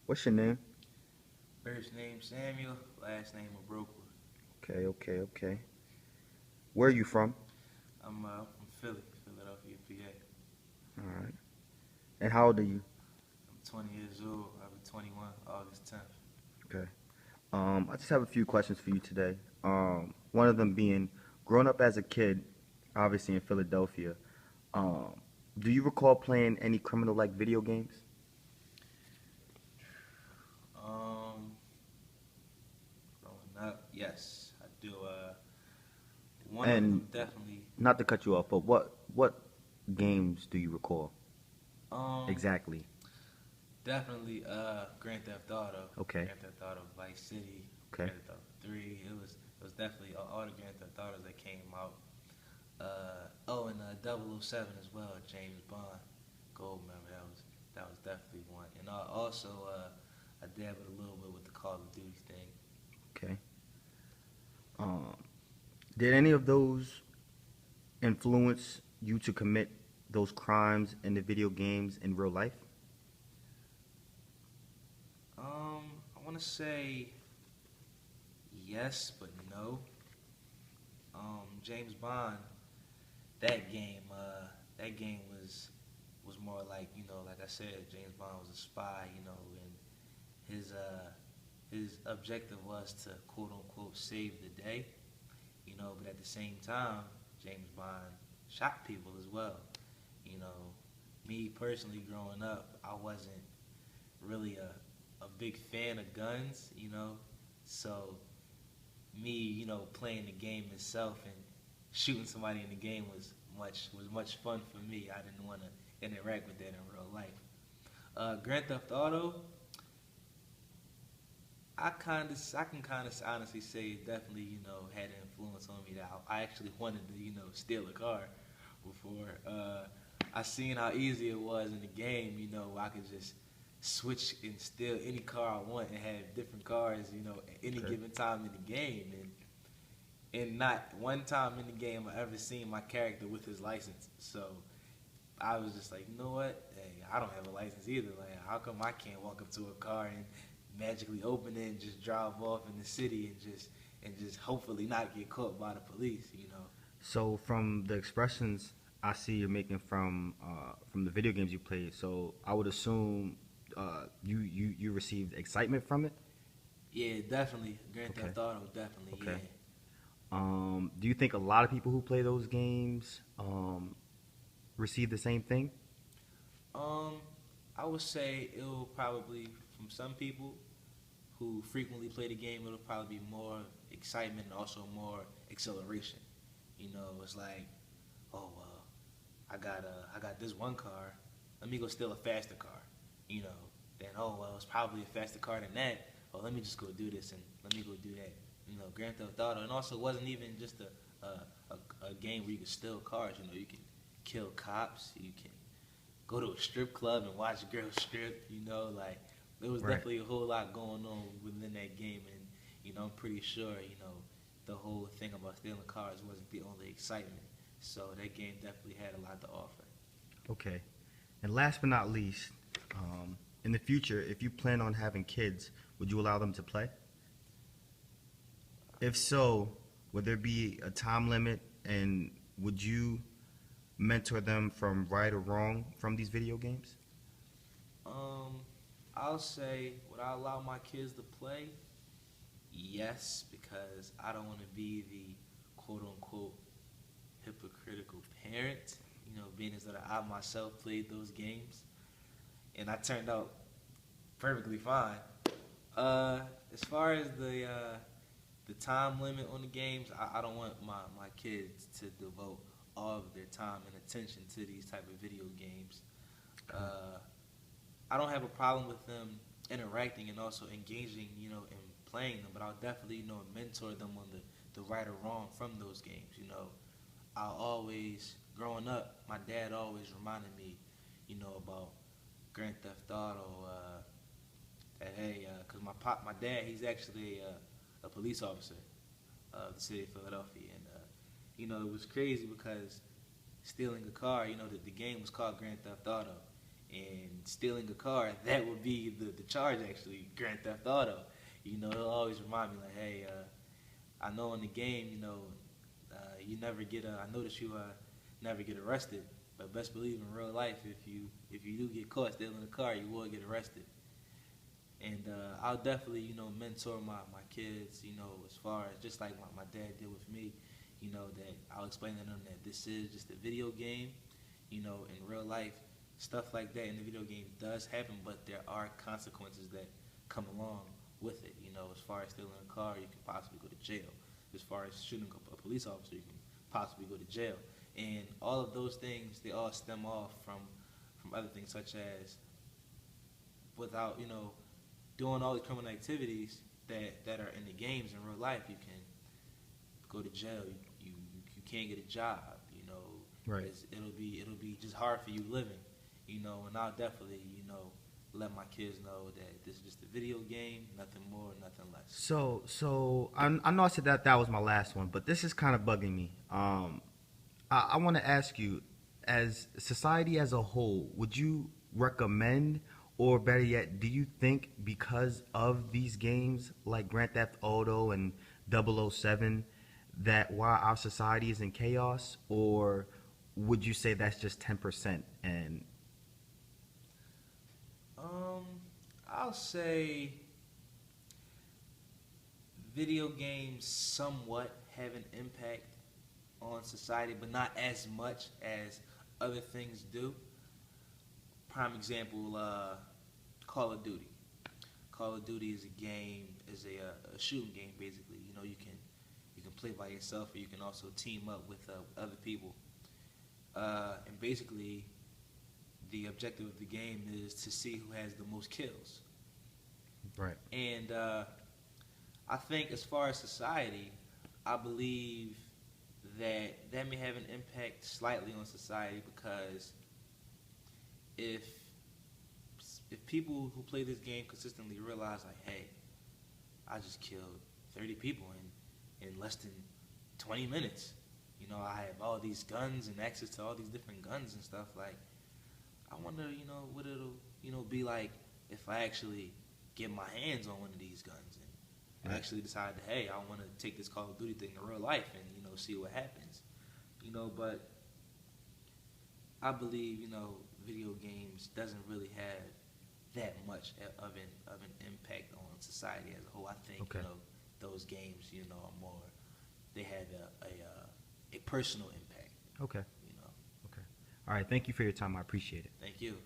What's your name? First name Samuel, last name Abrokwa. Okay, okay, okay. Where are you from? I'm from Philly, Philadelphia, PA. All right. And how old are you? I'm 20 years old. I'll be 21 August 10th. Okay. I just have a few questions for you today. One of them being, growing up as a kid, obviously in Philadelphia, um, do you recall playing any criminal-like video games? Um, Growing up, yes, I do. One of And them definitely. not to cut you off, but what games do you recall Um, exactly? Definitely. Grand Theft Auto, Okay, Grand Theft Auto Vice City, okay, Grand Theft Auto 3. It was definitely all the Grand Theft Autos that came out. And 007 as well, James Bond, Goldmember. That was definitely one. And also, I dabbled a little bit with the Call of Duty thing. okay. Um, did any of those influence you to commit those crimes in the video games in real life? I want to say yes, but no. James Bond, that game, was more like, like I said, James Bond was a spy, and his objective was to quote unquote save the day, but at the same time, James Bond shot people as well. You know, Me personally growing up, I wasn't really a big fan of guns, so me, playing the game itself and shooting somebody in the game was much fun for me. I didn't want to interact with that in real life. Grand Theft Auto, I can kind of honestly say it definitely, had an influence on me that I actually wanted to, steal a car before. I seen how easy it was in the game, I could just switch and steal any car I want and have different cars, at any Okay. given time in the game. And not one time in the game I ever seen my character with his license. So I was just like, you know what? Hey, I don't have a license either. Like, how come I can't walk up to a car and magically open it and just drive off in the city and just hopefully not get caught by the police? So from the expressions I see you're making from the video games you played, so I would assume you received excitement from it. Yeah, definitely. Grand Okay. Theft Auto, definitely. Okay. Yeah. Do you think a lot of people who play those games receive the same thing? Um, I would say it'll probably from some people who frequently play the game, it'll probably be more excitement and also more acceleration. It's like, oh well, I got this one car. Let me go steal a faster car. You know, then oh well, it's probably a faster car than that. Oh, let me just go do this and let me go do that. Grand Theft Auto, and also it wasn't even just a game where you could steal cars. You can kill cops. You can go to a strip club and watch girls strip. Like there was Right. definitely a whole lot going on within that game, and I'm pretty sure the whole thing about stealing cars wasn't the only excitement. So that game definitely had a lot to offer. Okay. And last but not least, in the future, if you plan on having kids, would you allow them to play? If so, would there be a time limit, and would you mentor them from right or wrong from these video games? Um, I'll say, would I allow my kids to play? Yes, because I don't want to be the quote unquote hypocritical parent. Being as that I myself played those games and I turned out perfectly fine. Uh, as far as the time limit on the games, I don't want my kids to devote all of their time and attention to these type of video games. Okay. Uh, I don't have a problem with them interacting and also engaging, in playing them, but I'll definitely, mentor them on the right or wrong from those games. I'll always, growing up, my dad always reminded me, about Grand Theft Auto. That hey, cause my dad, he's actually a police officer of the city of Philadelphia, and it was crazy because stealing a car, the game was called Grand Theft Auto, and stealing a car, that would be the charge actually, Grand Theft Auto. You know, he'll always remind me like, hey, I know in the game, you know, you never get I notice you never get arrested, but best believe in real life, if you do get caught stealing a car, you will get arrested. And I'll definitely, you know, mentor my kids, you know, as far as just like my dad did with me, you know, that I'll explain to them that this is just a video game, you know, in real life, stuff like that in the video game does happen, but there are consequences that come along with it. You know, as far as stealing a car, you can possibly go to jail. As far as shooting a police officer, you can possibly go to jail. And all of those things, they all stem off from other things such as without, you know, doing all the criminal activities that are in the games in real life, you can go to jail. You can't get a job. You know, Right. it'll be just hard for you living. You know, and I'll definitely, you know, let my kids know that this is just a video game, nothing more, nothing less. So I know I said that was my last one, but this is kind of bugging me. I want to ask you, as society as a whole, would you recommend, or better yet, do you think because of these games like Grand Theft Auto and 007 that why our society is in chaos, or would you say that's just 10%? And I'll say video games somewhat have an impact on society, but not as much as other things do. Prime example, Call of Duty. Call of Duty is a shooting game basically. You know, you can play by yourself, or you can also team up with other people. And basically, the objective of the game is to see who has the most kills. right, And I think as far as society, I believe that may have an impact slightly on society, because if people who play this game consistently realize like, hey, I just killed 30 people in less than 20 minutes. You know, I have all these guns and access to all these different guns and stuff. Like, I wonder, you know, what it'll, you know, be like if I actually get my hands on one of these guns and Right. actually decide that, hey, I want to take this Call of Duty thing in real life and, you know, see what happens. You know, but I believe, you know, video games doesn't really have that much of an impact on society as a whole. I think, Okay. you know, those games, you know, are more, they have a personal impact, okay, you know. okay. All right, thank you for your time. I appreciate it. Thank you.